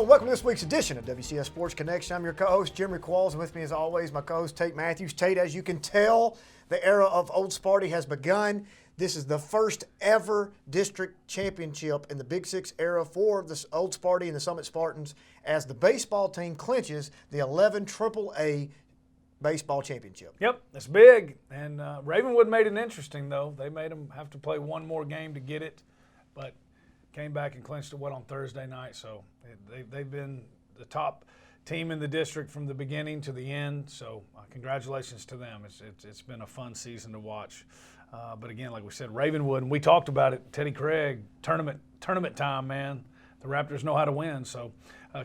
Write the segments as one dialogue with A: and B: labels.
A: and welcome to this week's edition of WCS Sports Connection. I'm your co-host, Jeremy Qualls, and with me as always, my co-host, Tate Mathews. Tate, as you can tell, the era of Old Sparty has begun. This is the first ever district championship in the Big Six era for the Old Sparty and the Summit Spartans as the baseball team clinches the 11 AAA baseball championship.
B: Yep, it's big. And Ravenwood made it interesting, though. They made them have to play one more game to get it, but came back and clinched it, on Thursday night. So they've been the top team in the district from the beginning to the end. So congratulations to them. It's been a fun season to watch. But again, like we said, Ravenwood, and we talked about it, Teddy Craig, tournament time, man. The Raptors know how to win, so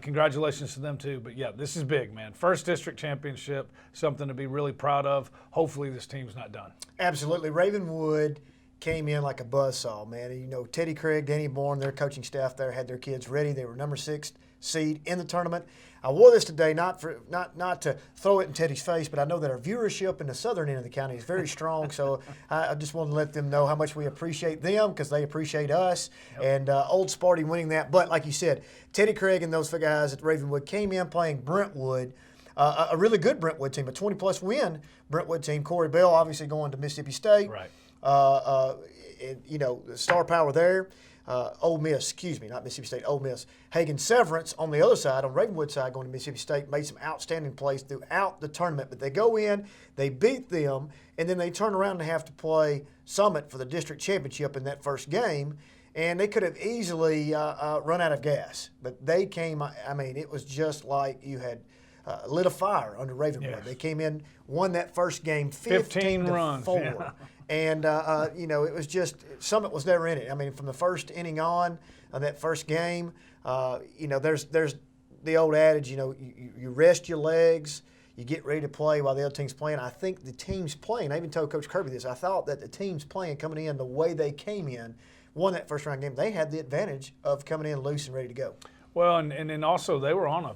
B: congratulations to them too. But yeah, this is big, man. First district championship, something to be really proud of. Hopefully this team's not done.
A: Absolutely. Ravenwood came in like a buzzsaw, man. You know, Teddy Craig, Danny Bourne, their coaching staff there had their kids ready. They were number 6 seed in the tournament. I wore this today not to throw it in Teddy's face, but I know that our viewership in the southern end of the county is very strong, so I just want to let them know how much we appreciate them because they appreciate us. Yep. And Old Sparty winning that. But like you said, Teddy Craig and those guys at Ravenwood came in playing Brentwood, a really good Brentwood team, a 20-plus win Brentwood team. Corey Bell obviously going to Mississippi State.
B: Right.
A: You know, the star power there. Ole Miss, not Mississippi State, Ole Miss. Hagen Severance on the other side, on Ravenwood side, going to Mississippi State, made some outstanding plays throughout the tournament. But they go in, they beat them, and then they turn around and have to play Summit for the district championship in that first game. And they could have easily run out of gas. But they came, I mean, it was just like you had lit a fire under Ravenwood.
B: Yes.
A: They came in, won that first game
B: 15 runs.
A: 15-4.
B: Yeah.
A: And, you know, it was just – Summit was never in it. I mean, from the first inning on, that first game, you know, there's the old adage, you know, you rest your legs, you get ready to play while the other team's playing. I think the team's playing – I even told Coach Kirby this. I thought that the team's playing coming in the way they came in, won that first-round game. They had the advantage of coming in loose and ready to go. Well,
B: and then also they were on a,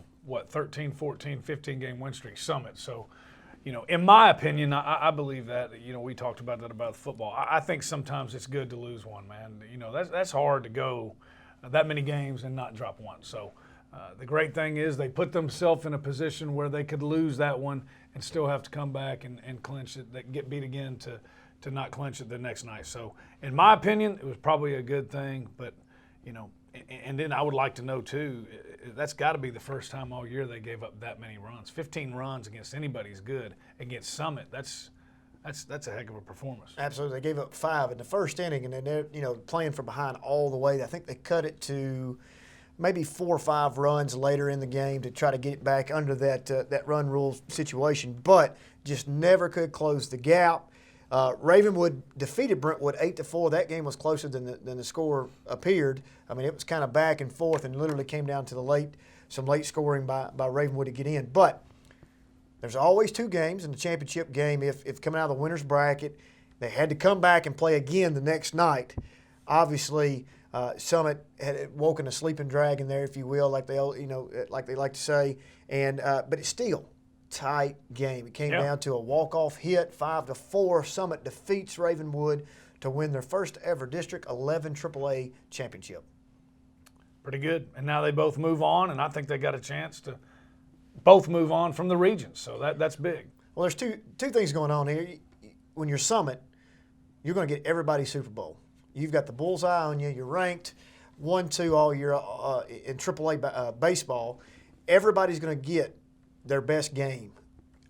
B: 13, 14, 15-game win streak, Summit. So – you know, in my opinion, I believe that. You know, we talked about that about football. I think sometimes it's good to lose one, man. You know, that's hard to go that many games and not drop one. So the great thing is they put themselves in a position where they could lose that one and still have to come back and clinch it, that get beat again to not clinch it the next night. So in my opinion, it was probably a good thing. But, you know, and then I would like to know, too, that's got to be the first time all year they gave up that many runs. 15 runs against anybody's good. Against Summit, that's a heck of a performance.
A: Absolutely. They gave up 5 in the first inning, and then they're, you know, playing from behind all the way. I think they cut it to maybe 4 or 5 runs later in the game to try to get it back under that run rule situation, but just never could close the gap. Ravenwood defeated Brentwood 8-4. That game was closer than the score appeared. I mean, it was kind of back and forth and literally came down to some late scoring by Ravenwood to get in. But there's always 2 games in the championship game. If coming out of the winner's bracket, they had to come back and play again the next night. Obviously, Summit had woken a sleeping dragon there, if you will, like they like to say. And but it's still tight game. It came down to a walk-off hit, 5-4. Summit defeats Ravenwood to win their first ever District 11 AAA championship.
B: Pretty good. And now they both move on, and I think they got a chance to both move on from the region. So that's big.
A: Well, there's two things going on here. When you're Summit, you're going to get everybody's Super Bowl. You've got the bullseye on you. You're ranked 1-2 all year in AAA baseball. Everybody's going to get their best game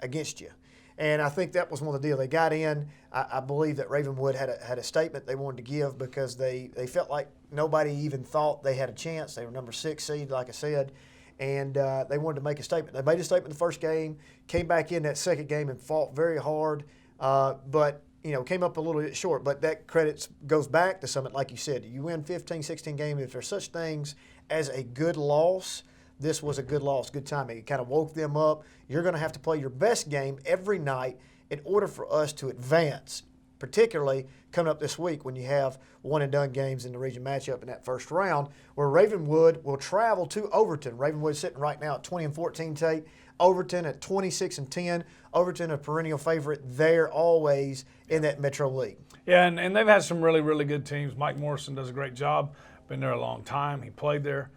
A: against you. And I think that was one of the deals. They got in. I believe that Ravenwood had a statement they wanted to give because they felt like nobody even thought they had a chance. They were number 6 seed, like I said, and they wanted to make a statement. They made a statement the first game, came back in that second game and fought very hard, but you know, came up a little bit short. But that credit goes back to Summit, like you said. You win 15, 16 games. If there's such things as a good loss, this was a good loss, good timing. It kind of woke them up. You're going to have to play your best game every night in order for us to advance, particularly coming up this week when you have one-and-done games in the region matchup in that first round, where Ravenwood will travel to Overton. Ravenwood sitting right now at 20-14, Tate. Overton at 26-10. Overton a perennial favorite there always in that Metro League.
B: Yeah, and they've had some really, really good teams. Mike Morrison does a great job. Been there a long time. He played there.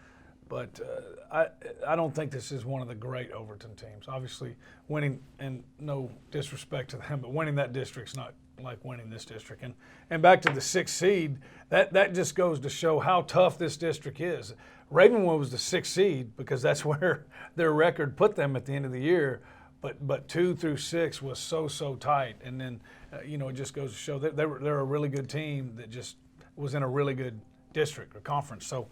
B: But I don't think this is one of the great Overton teams. Obviously, winning, and no disrespect to them, but winning that district's not like winning this district. And back to the 6th seed, that just goes to show how tough this district is. Ravenwood was the 6th seed because that's where their record put them at the end of the year. But 2 through 6 was so tight. And then, it just goes to show that they're a really good team that just was in a really good district or conference. So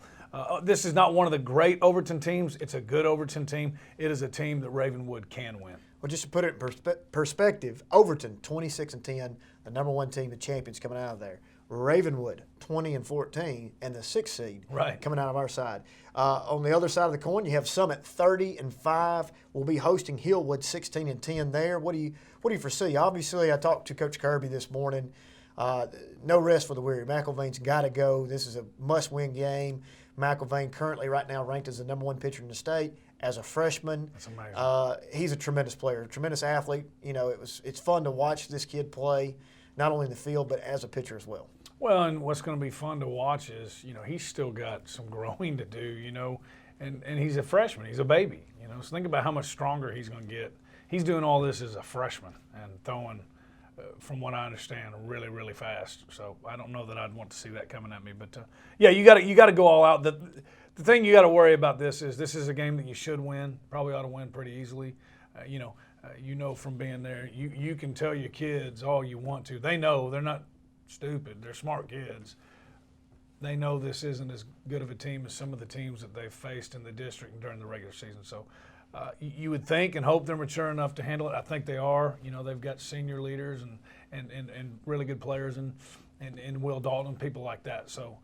B: this is not one of the great Overton teams. It's a good Overton team. It is a team that Ravenwood can win.
A: Well, just to put it in perspective, Overton 26-10, the number 1 team, the champions coming out of there. Ravenwood 20-14, and the 6th seed coming out of our side. On the other side of the coin, you have Summit 30-5. We'll be hosting Hillwood 16-10 there. What do you foresee? Obviously, I talked to Coach Kirby this morning. No rest for the weary. McIlvaine's got to go. This is a must-win game. McIlvaine currently right now ranked as the number 1 pitcher in the state as a freshman.
B: That's amazing.
A: He's a tremendous player, a tremendous athlete. It's fun to watch this kid play, not only in the field but as a pitcher as well.
B: Well, and what's going to be fun to watch is, he's still got some growing to do, and he's a freshman. He's a baby, So think about how much stronger he's going to get. He's doing all this as a freshman and throwing, from what I understand, really, really fast. So I don't know that I'd want to see that coming at me. But, yeah, you got to go all out. The thing you got to worry about this is a game that you should win, probably ought to win pretty easily. From being there, you can tell your kids all you want to. They know they're not stupid. They're smart kids. They know this isn't as good of a team as some of the teams that they've faced in the district during the regular season. So you would think and hope they're mature enough to handle it. I think they are. They've got senior leaders and really good players and Will Dalton, people like that. So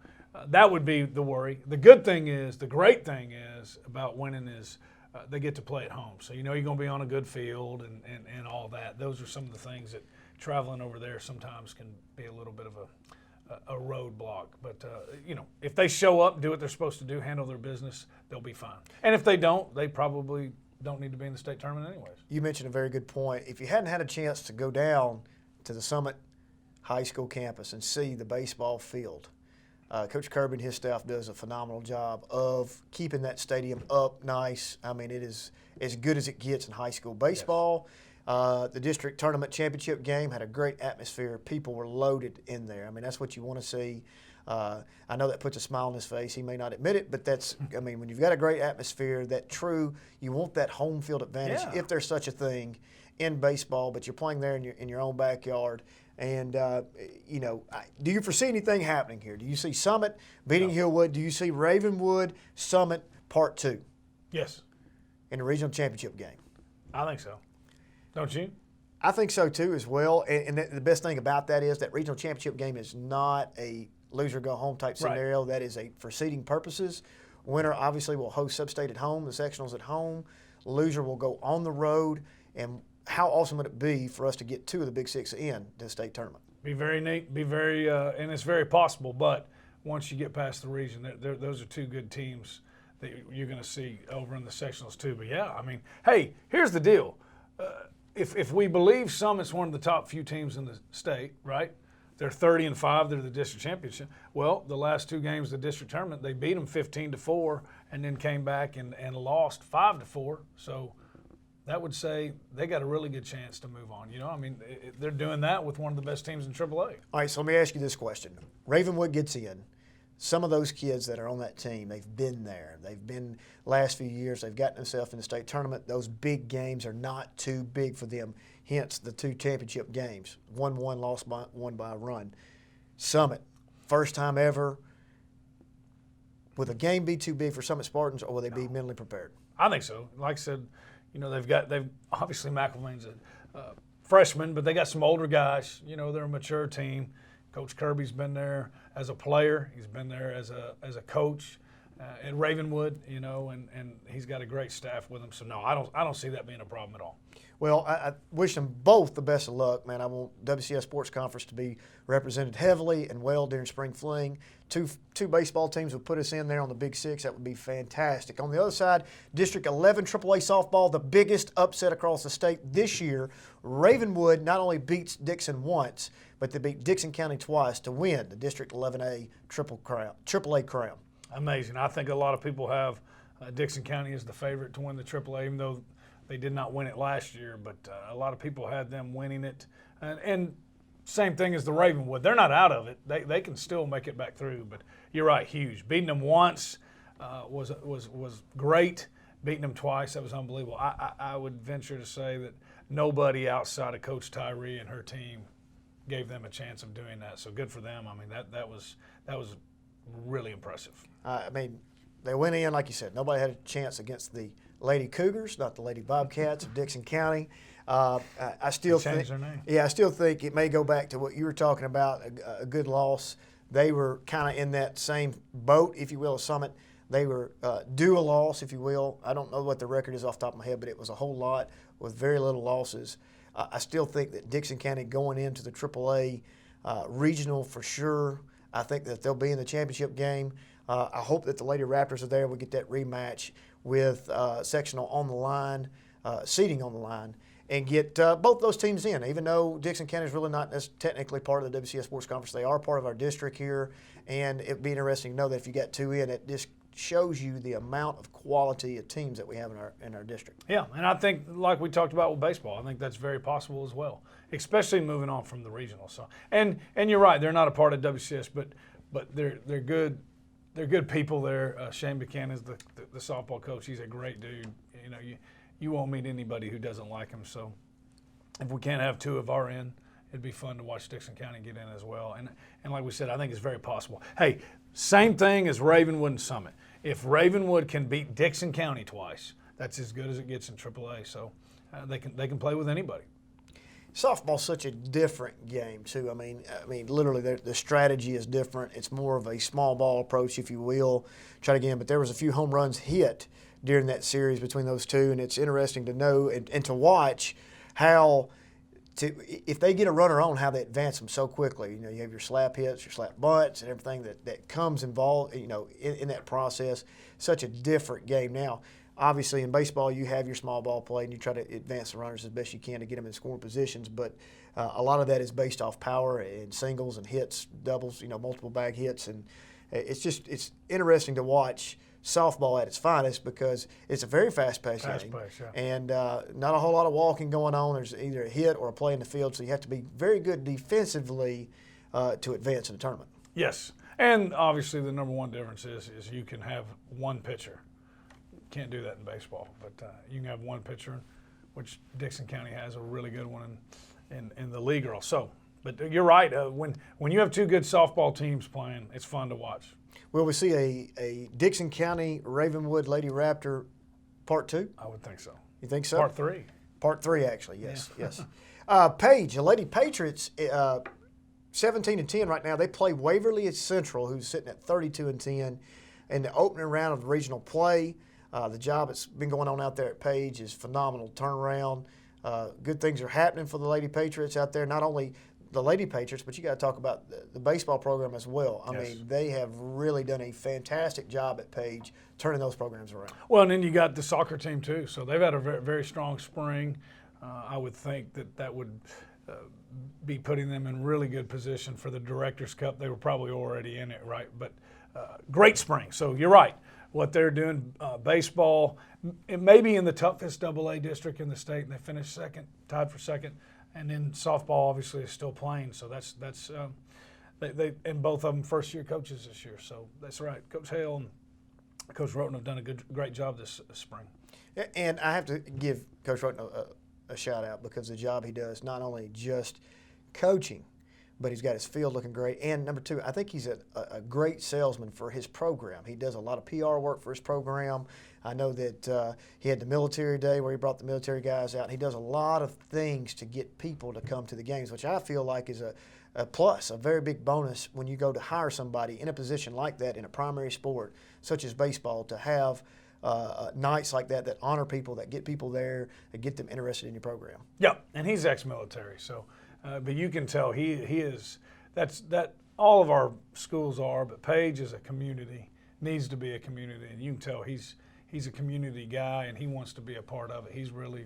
B: that would be the worry. The great thing is about winning is they get to play at home. So you're going to be on a good field and all that. Those are some of the things that traveling over there sometimes can be a little bit of a roadblock. But, if they show up, do what they're supposed to do, handle their business, they'll be fine. And if they don't, they probably don't need to be in the state tournament anyways.
A: You mentioned a very good point. If you hadn't had a chance to go down to the Summit High School campus and see the baseball field, Coach Kirby and his staff does a phenomenal job of keeping that stadium up nice. I mean, it is as good as it gets in high school baseball. Yes. The district tournament championship game had a great atmosphere. People were loaded in there. I mean, that's what you want to see. I know that puts a smile on his face. He may not admit it, but when you've got a great atmosphere, you want that home field advantage, if there's such a thing in baseball, but you're playing there in your own backyard. And, do you foresee anything happening here? Do you see Summit beating Hillwood? Do you see Ravenwood Summit Part 2?
B: Yes.
A: In the regional championship game?
B: I think so. Don't you?
A: I think so, too, as well. And the best thing about that is that regional championship game is not a loser-go-home type scenario. Right. That is for seeding purposes. Winner obviously will host sub-state at home, the sectionals at home. Loser will go on the road. And how awesome would it be for us to get 2 of the Big Six in the state tournament?
B: Be very neat. Be very, and it's very possible. But once you get past the region, those are 2 good teams that you're going to see over in the sectionals too. But yeah, I mean, hey, here's the deal. If we believe Summit's one of the top few teams in the state, right? They're 30-5. They're the district championship. Well, the last 2 games of the district tournament, they beat them 15-4, and then came back and lost 5-4. So that would say they got a really good chance to move on. They're doing that with one of the best teams in AAA.
A: All right, so let me ask you this question. Ravenwood gets in. Some of those kids that are on that team, they've been there. They've been last few years. They've gotten themselves in the state tournament. Those big games are not too big for them, hence the 2 championship games, 1-1, lost by 1 by a run. Summit, first time ever. Will the game be too big for Summit Spartans, or will they be mentally prepared?
B: I think so. Like I said, they've obviously McIlvaine's a freshman, but they got some older guys. They're a mature team. Coach Kirby's been there as a player. He's been there as a coach at Ravenwood, and he's got a great staff with him. So no, I don't see that being a problem at all.
A: Well, I wish them both the best of luck, man. I want WCS Sports Conference to be represented heavily and well during spring fling. Two baseball teams would put us in there on the Big Six. That would be fantastic. On the other side, District 11 AAA softball, the biggest upset across the state this year. Ravenwood not only beats Dixon once, but they beat Dixon County twice to win the District 11A AAA crown.
B: Amazing. I think a lot of people have Dixon County is the favorite to win the AAA, even though they did not win it last year. But a lot of people had them winning it. And same thing as the Ravenwood. They're not out of it. They can still make it back through. But you're right, huge. Beating them once was great. Beating them twice, that was unbelievable. I would venture to say that nobody outside of Coach Tyree and her team gave them a chance of doing that. So good for them. I mean, that was really impressive.
A: I mean, they went in, like you said, nobody had a chance against the Lady Cougars, not the Lady Bobcats of Dixon County. I still think,
B: their name.
A: Yeah, I still think it may go back to what you were talking about, a good loss. They were kind of in that same boat, if you will, as Summit. They were due a loss, if you will. I don't know what the record is off the top of my head, but it was a whole lot with very little losses. I still think that Dixon County going into the AAA regional for sure. I think that they'll be in the championship game. I hope that the Lady Raptors are there. We get that rematch with sectional on the line, seating on the line, and get both those teams in. Even though Dixon County is really not technically part of the WCS Sports Conference, they are part of our district here, and it'd be interesting to know that if you got two in, it just shows you the amount of quality of teams that we have in our district.
B: Yeah, and I think, like we talked about with baseball, I think that's very possible as well, especially moving on from the regional. So, and you're right, they're not a part of WCS, but they're good. They're good people there. Shane Buchanan is the softball coach. He's a great dude. You know, you won't meet anybody who doesn't like him. So, if we can't have two of our end, it'd be fun to watch Dixon County get in as well. And like we said, I think it's very possible. Hey, same thing as Ravenwood and Summit. If Ravenwood can beat Dixon County twice, that's as good as it gets in AAA. So they can play with anybody.
A: Softball's such a different game too. I mean, literally the strategy is different. It's more of a small ball approach, if you will. Try to get in, but there was a few home runs hit during that series between those two, and it's interesting to know and to watch how. If they get a runner on, how they advance them so quickly. You know, you have your slap hits, your slap bunts, and everything that comes involved. You know, in that process. Such a different game now. Obviously, in baseball, you have your small ball play, and you try to advance the runners as best you can to get them in scoring positions. But a lot of that is based off power and singles and hits, doubles. You know, multiple bag hits, and it's interesting to watch softball at its finest because it's a very fast-paced game,
B: Yeah.
A: and not a whole lot of walking going on. There's either a hit or a play in the field, so you have to be very good defensively to advance in the tournament.
B: Yes, and obviously the number one difference is you can have one pitcher. Can't do that in baseball, but you can have one pitcher, which Dixon County has a really good one in the league girl. So, but you're right. When you have two good softball teams playing, it's fun to watch.
A: Will we see a Dixon County Ravenwood Lady Raptor Part 2?
B: I would think so.
A: You think so?
B: Part 3.
A: Part 3, actually, yes, yes. Page, the Lady Patriots, 17-10 right now. They play Waverly Central, who's sitting at 32-10 in the opening round of the regional play. The job that's been going on out there at Page is phenomenal turnaround. Good things are happening for the Lady Patriots out there. Not only the Lady Patriots, but you got to talk about the baseball program as well. I mean, they have really done a fantastic job at Page turning those programs around.
B: Well, and then you got the soccer team too. So they've had a very, very strong spring. I would think that would be putting them in really good position for the Directors Cup. They were probably already in it, right? But great spring. So you're right. What they're doing, baseball, it may be in the toughest AA district in the state, and they finished second, tied for second. And then softball obviously is still playing, so that's they and both of them first-year coaches this year. So that's right. Coach Hale and Coach Roten have done a great job this spring.
A: And I have to give Coach Roten a shout-out because the job he does, not only just coaching, but he's got his field looking great. And number two, I think he's a great salesman for his program. He does a lot of PR work for his program. I know that he had the military day where he brought the military guys out. He does a lot of things to get people to come to the games, which I feel like is a plus, a very big bonus when you go to hire somebody in a position like that in a primary sport such as baseball, to have nights like that honor people, that get people there, that get them interested in your program.
B: Yeah, and he's ex-military, so but you can tell he is. That all of our schools are, but Page is a community, needs to be a community, and you can tell he's a community guy and he wants to be a part of it. He's really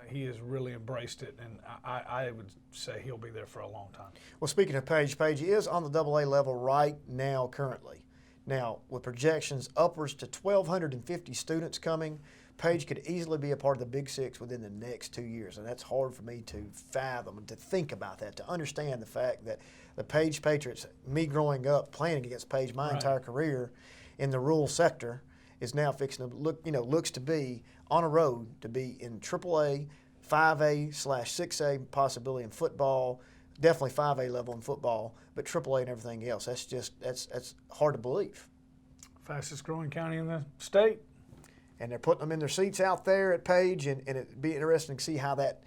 B: he has really embraced it, and I would say he'll be there for a long time.
A: Well, speaking of Page, Page is on the AA level right now currently. Now, with projections upwards to 1,250 students coming, Page could easily be a part of the Big Six within the next 2 years, and that's hard for me to fathom and to think about that, to understand the fact that the Page Patriots, me growing up playing against Page my entire career in the rural sector, is now fixing to looks to be on a road to be in AAA, 5A/6A possibility in football, definitely 5A level in football, but AAA and everything else. That's hard to believe.
B: Fastest growing county in the state.
A: And they're putting them in their seats out there at Page, and it'd be interesting to see how that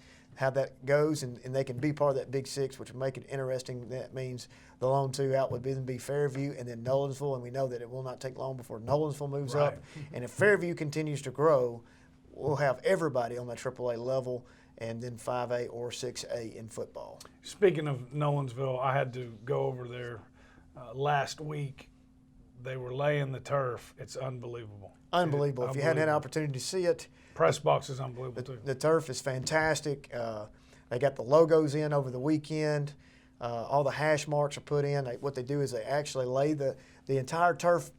A: goes, and they can be part of that Big Six, which would make it interesting. That means the lone two out would be Fairview and then Nolensville, and we know that it will not take long before Nolensville moves up. And if Fairview continues to grow, we'll have everybody on that AAA level, and then 5A or 6A in football.
B: Speaking of Nolensville, I had to go over there last week. They were laying the turf. It's unbelievable.
A: Unbelievable. If you hadn't had an opportunity to see it.
B: Press box is unbelievable, too.
A: The turf is fantastic. They got the logos in over the weekend. All the hash marks are put in. What they do is they actually lay the entire turf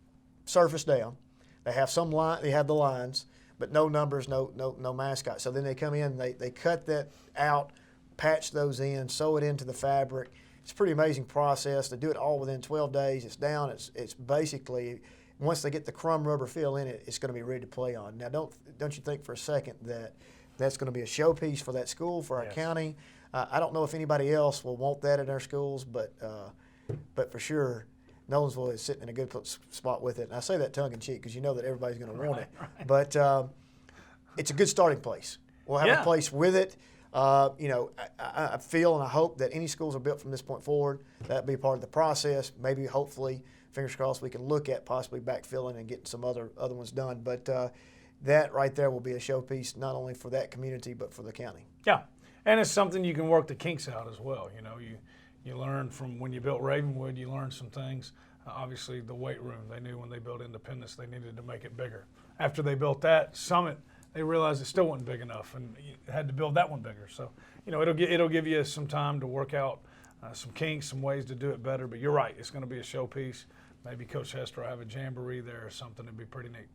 A: surface down. They have some line. They have the lines, but no numbers, no mascot. So then they come in, they cut that out, patch those in, sew it into the fabric. It's a pretty amazing process. They do it all within 12 days. It's down. It's basically, once they get the crumb rubber feel in it, it's going to be ready to play on. Now, don't you think for a second that that's going to be a showpiece for that school, for our county? I don't know if anybody else will want that in their schools, but for sure, Nolensville is sitting in a good spot with it. And I say that tongue-in-cheek because you know that everybody's going to want it. Right. But it's a good starting place. We'll have a place with it. I feel and I hope that any schools are built from this point forward. That'll be part of the process. Maybe, hopefully, fingers crossed, we can look at possibly backfilling and getting some other ones done. But that right there will be a showpiece not only for that community but for the county.
B: Yeah, and it's something you can work the kinks out as well. You learn from when you built Ravenwood, you learned some things. Obviously, the weight room, they knew when they built Independence they needed to make it bigger. After they built that Summit, they realized it still wasn't big enough and you had to build that one bigger. So, it'll give you some time to work out some kinks, some ways to do it better. But you're right, it's going to be a showpiece. Maybe Coach Hester will have a jamboree there or something. It'd be pretty neat.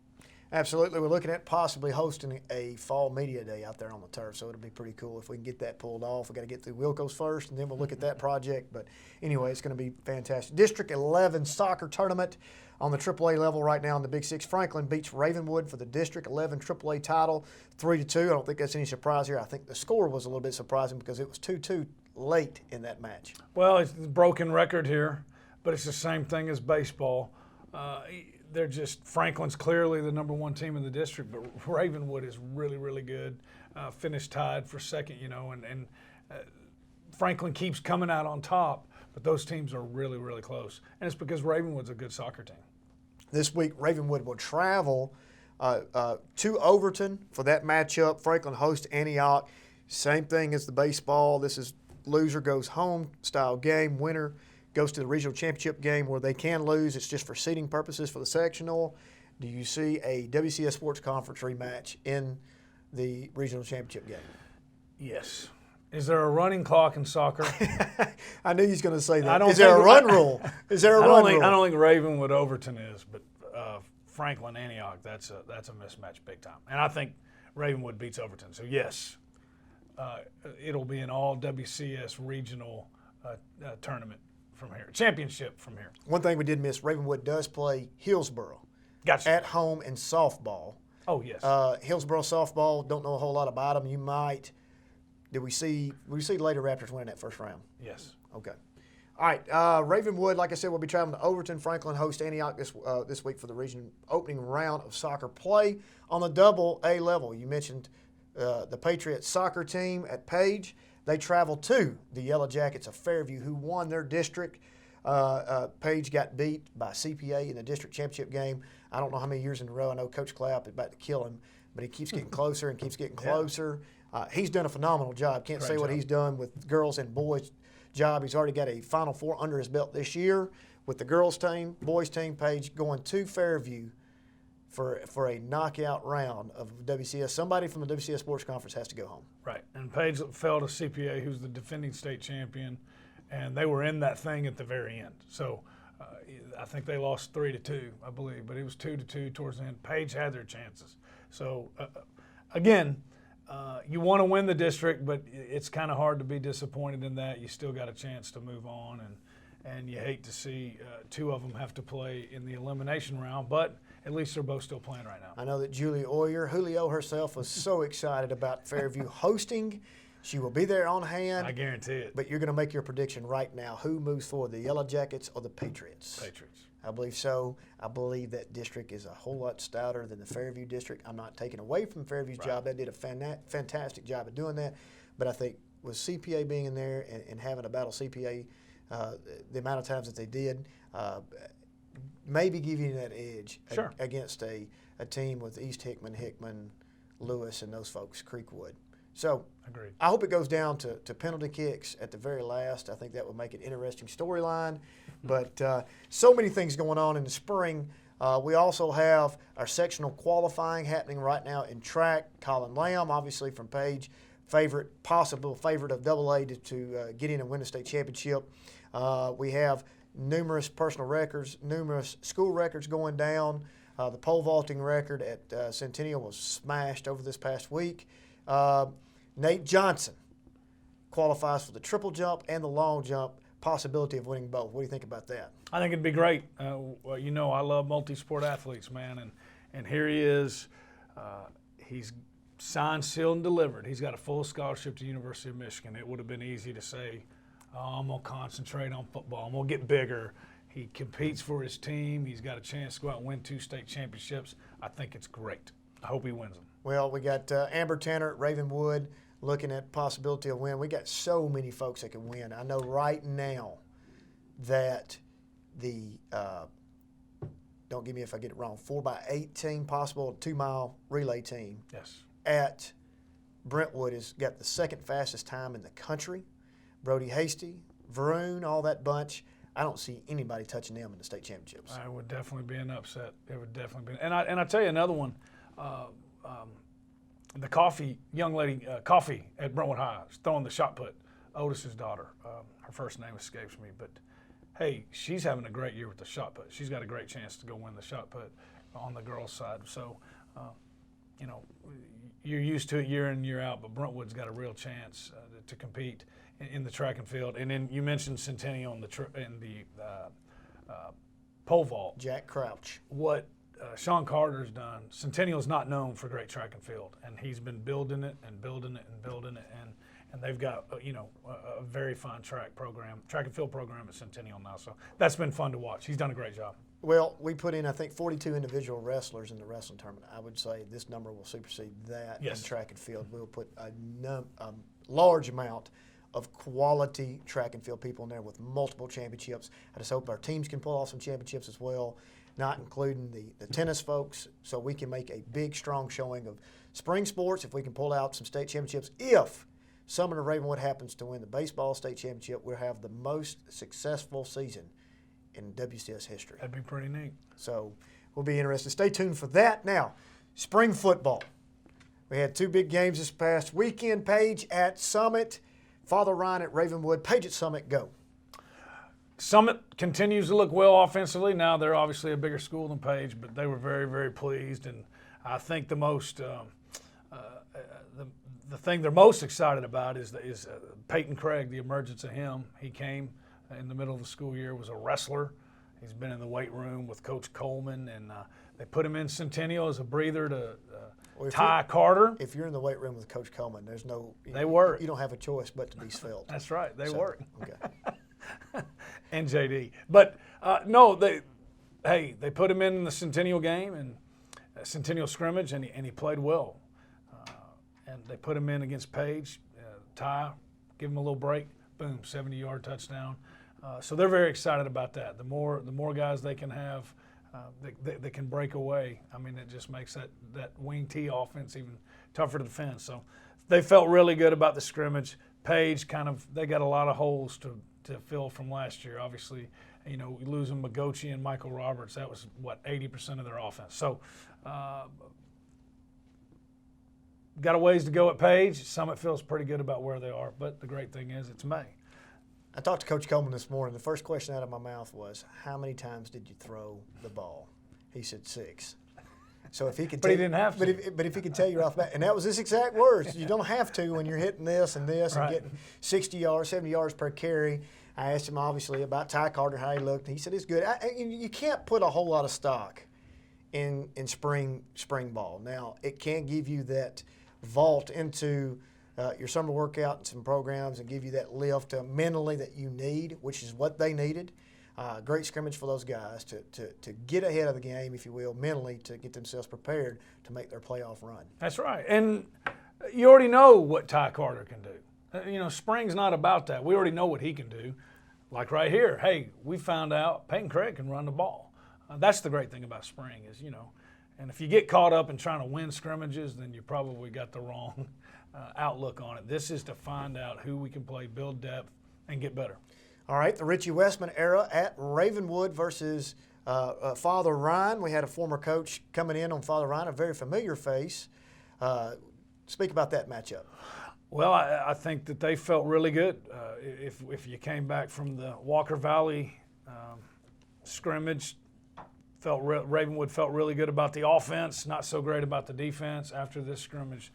A: Absolutely. We're looking at possibly hosting a fall media day out there on the turf, so it'll be pretty cool if we can get that pulled off. We've got to get through WILLCO's first, and then we'll look at that project. But anyway, it's going to be fantastic. District 11 soccer tournament on the AAA level right now in the Big Six. Franklin beats Ravenwood for the District 11 AAA title 3-2. I don't think that's any surprise here. I think the score was a little bit surprising because it was 2-2 late in that match.
B: Well, it's a broken record here, but it's the same thing as baseball. They're just, Franklin's clearly the number one team in the district, but Ravenwood is really, really good. Finished tied for second, and Franklin keeps coming out on top, but those teams are really, really close. And it's because Ravenwood's a good soccer team.
A: This week, Ravenwood will travel to Overton for that matchup. Franklin hosts Antioch. Same thing as the baseball. This is loser goes home style game. Winner goes to the regional championship game where they can lose. It's just for seeding purposes for the sectional. Do you see a WCS Sports Conference rematch in the regional championship game?
B: Yes. Is there a running clock in soccer?
A: I knew he was going to say that. Is there a run rule? Is there a run rule?
B: I don't think Ravenwood Overton is, but Franklin Antioch, that's a mismatch big time. And I think Ravenwood beats Overton. So yes, it'll be an all WCS regional tournament from here, championship from here.
A: One thing we did miss, Ravenwood does play Hillsboro at home in softball.
B: Oh, yes.
A: Hillsboro softball, don't know a whole lot about them. You might. Did we see Lady Raptors winning that first round?
B: Yes.
A: Okay. All right. Ravenwood, like I said, will be traveling to Overton. Franklin host Antioch this week for the region opening round of soccer play on the double A level. You mentioned the Patriots soccer team at Page. They travel to the Yellow Jackets of Fairview, who won their district. Page got beat by CPA in the district championship game. I don't know how many years in a row. I know Coach Clapp is about to kill him, but he keeps getting closer and keeps getting closer. He's done a phenomenal job. Can't say what he's done with girls and boys job. He's already got a Final Four under his belt this year with the girls team, boys team. Page going to Fairview for a knockout round of WCS. Somebody from the WCS Sports Conference has to go home.
B: Right, and Page fell to CPA, who's the defending state champion, and they were in that thing at the very end. So I think they lost 3-2, I believe, but it was 2-2 towards the end. Page had their chances. So again, you want to win the district, but it's kind of hard to be disappointed in that. You still got a chance to move on, and you hate to see two of them have to play in the elimination round, but at least they're both still playing right now.
A: I know that Julio herself, was so excited about Fairview hosting. She will be there on hand.
B: I guarantee it.
A: But you're going to make your prediction right now. Who moves forward, the Yellow Jackets or the Patriots?
B: Patriots.
A: I believe so. I believe that district is a whole lot stouter than the Fairview district. I'm not taking away from Fairview's job. They did a fantastic job of doing that. But I think with CPA being in there and having a battle CPA, the amount of times that they did, maybe give you that edge against a team with East Hickman, Lewis, and those folks, Creekwood. So
B: agreed.
A: I hope it goes down to penalty kicks at the very last. I think that would make it an interesting storyline. But so many things going on in the spring. We also have our sectional qualifying happening right now in track. Colin Lamb, obviously from Page, possible favorite of AA to get in and win the state championship. We have numerous personal records, numerous school records going down. The pole vaulting record at Centennial was smashed over this past week. Nate Johnson qualifies for the triple jump and the long jump, possibility of winning both. What do you think about that?
B: I think it'd be great. Well, you know, I love multi-sport athletes, man, and here he is. He's signed, sealed, and delivered. He's got a full scholarship to the University of Michigan. It would have been easy to say, I'm going to concentrate on football. I'm going to get bigger. He competes for his team. He's got a chance to go out and win 2 state championships. I think it's great. I hope he wins them.
A: Well, we got Amber Tanner at Ravenwood looking at possibility of win. We got so many folks that can win. I know right now that the don't give me if I get it wrong, 4x8 team, possible 2-mile relay team.
B: Yes.
A: At Brentwood has got the second fastest time in the country. Brody Hasty, Vroon, all that bunch. I don't see anybody touching them in the state championships.
B: It would definitely be an upset. It would definitely be. And I tell you another one. The young lady, Coffee at Brentwood High, is throwing the shot put. Otis's daughter. Her first name escapes me, but hey, she's having a great year with the shot put. She's got a great chance to go win the shot put on the girls' side. So, you know, you're used to it year in, year out, but Brentwood's got a real chance to compete in the track and field. And then you mentioned Centennial in the pole vault.
A: Jack Crouch.
B: What Sean Carter's done, Centennial's not known for great track and field, and he's been building it and building it and building it, and they've got a very fine track and field program at Centennial now. So that's been fun to watch. He's done a great job.
A: Well, we put in, I think, 42 individual wrestlers in the wrestling tournament. I would say this number will supersede that in track and field. We'll put a large amount of quality track and field people in there with multiple championships. I just hope our teams can pull off some championships as well, not including the tennis folks, so we can make a big, strong showing of spring sports if we can pull out some state championships. If Sumner Ravenwood happens to win the baseball state championship, we'll have the most successful season in WCS history.
B: That'd be pretty neat.
A: So we'll be interested. Stay tuned for that. Now, spring football. We had 2 big games this past weekend. Page at Summit, Father Ryan at Ravenwood. Page at Summit, go.
B: Summit continues to look well offensively. Now they're obviously a bigger school than Page, but they were very, very pleased. And I think the thing they're most excited about is Peyton Craig, the emergence of him. He came in the middle of the school year, was a wrestler. He's been in the weight room with Coach Coleman, and they put him in Centennial as a breather to Ty Carter.
A: If you're in the weight room with Coach Coleman, there's no –
B: They work.
A: You don't have a choice but to be svelte.
B: That's right. They work.
A: Okay.
B: And JD. But, no, they put him in the Centennial game and Centennial scrimmage, and he played well. And they put him in against Page. Ty, give him a little break. Boom, 70-yard touchdown. So they're very excited about that. The more guys they can have that can break away, I mean, it just makes that wing T offense even tougher to defend. So they felt really good about the scrimmage. Page they got a lot of holes to fill from last year. Obviously, losing Magochi and Michael Roberts, that was, 80% of their offense. So got a ways to go at Page. Summit feels pretty good about where they are, but the great thing is it's May.
A: I talked to Coach Coleman this morning. The first question out of my mouth was, how many times did you throw the ball? He said 6. So if he could,
B: But he didn't have to.
A: But if he could tell you off the bat, and that was his exact words. You don't have to when you're hitting this and this and getting 60 yards, 70 yards per carry. I asked him obviously about Ty Carter, how he looked. He said it's good. You can't put a whole lot of stock in spring ball. Now it can give you that vault into your summer workout and some programs and give you that lift mentally that you need, which is what they needed. Great scrimmage for those guys to get ahead of the game, if you will, mentally, to get themselves prepared to make their playoff run.
B: That's right. And you already know what Ty Carter can do. Spring's not about that. We already know what he can do. Like right here, hey, we found out Peyton Craig can run the ball. That's the great thing about spring is, and if you get caught up in trying to win scrimmages, then you probably got the wrong outlook on it. This is to find out who we can play, build depth, and get better.
A: All right, the Richie Westman era at Ravenwood versus Father Ryan. We had a former coach coming in on Father Ryan, a very familiar face. Speak about that matchup.
B: Well, I think that they felt really good. If you came back from the Walker Valley scrimmage, Ravenwood felt really good about the offense, not so great about the defense. After this scrimmage,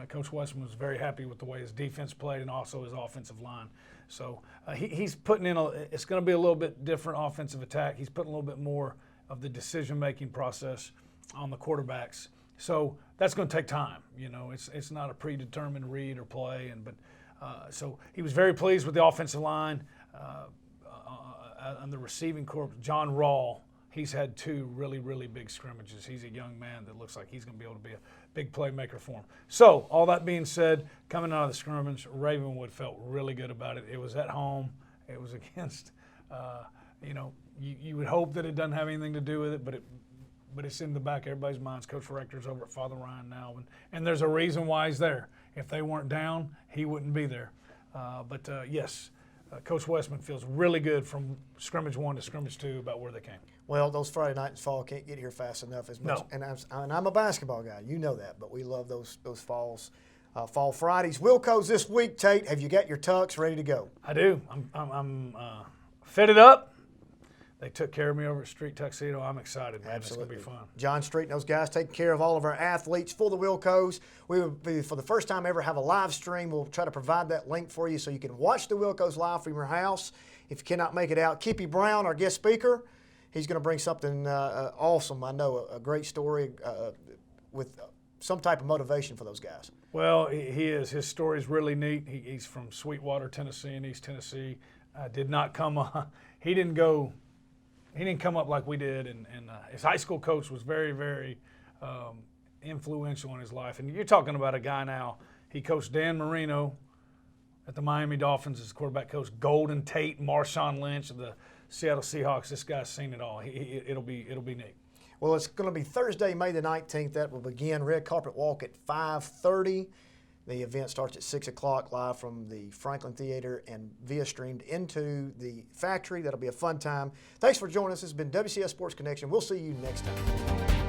B: Coach Westman was very happy with the way his defense played and also his offensive line. So he's putting in it's going to be a little bit different offensive attack. He's putting a little bit more of the decision-making process on the quarterbacks. So that's going to take time. It's not a predetermined read or play. So he was very pleased with the offensive line. On the receiving corps, John Rawl, he's had 2 really, really big scrimmages. He's a young man that looks like he's going to be able to be a big playmaker for him. So all that being said, coming out of the scrimmage, Ravenwood felt really good about it. It was at home. It was against, you would hope that it doesn't have anything to do with it, but it's in the back of everybody's minds. Coach Rector's over at Father Ryan now, and there's a reason why he's there. If they weren't down, he wouldn't be there. Yes, Coach Westman feels really good from scrimmage 1 to scrimmage 2 about where they came.
A: Well, those Friday nights fall can't get here fast enough as much.
B: No.
A: And I'm a basketball guy. You know that, but we love those fall Fridays. Wilco's this week, Tate. Have you got your tux ready to go?
B: I do. I'm fitted up. They took care of me over at Street Tuxedo. I'm excited, man.
A: Absolutely.
B: It's going to be fun.
A: John Street and those guys taking care of all of our athletes for the Wilcos. We will be, for the first time ever, have a live stream. We'll try to provide that link for you so you can watch the Wilcos live from your house. If you cannot make it out, Kippy Brown, our guest speaker, he's going to bring something awesome. I know, a great story with some type of motivation for those guys.
B: Well, he is. His story is really neat. He's from Sweetwater, Tennessee, in East Tennessee. Did not come he didn't come up like we did, and his high school coach was very, very influential in his life. And you're talking about a guy now, he coached Dan Marino at the Miami Dolphins as quarterback coach, Golden Tate, Marshawn Lynch of the Seattle Seahawks. This guy's seen it all. It'll be neat.
A: Well, it's going to be Thursday, May the 19th. That will begin. Red carpet walk at 5:30. The event starts at 6 o'clock live from the Franklin Theater and via streamed into the factory. That'll be a fun time. Thanks for joining us. This has been WCS Sports Connection. We'll see you next time.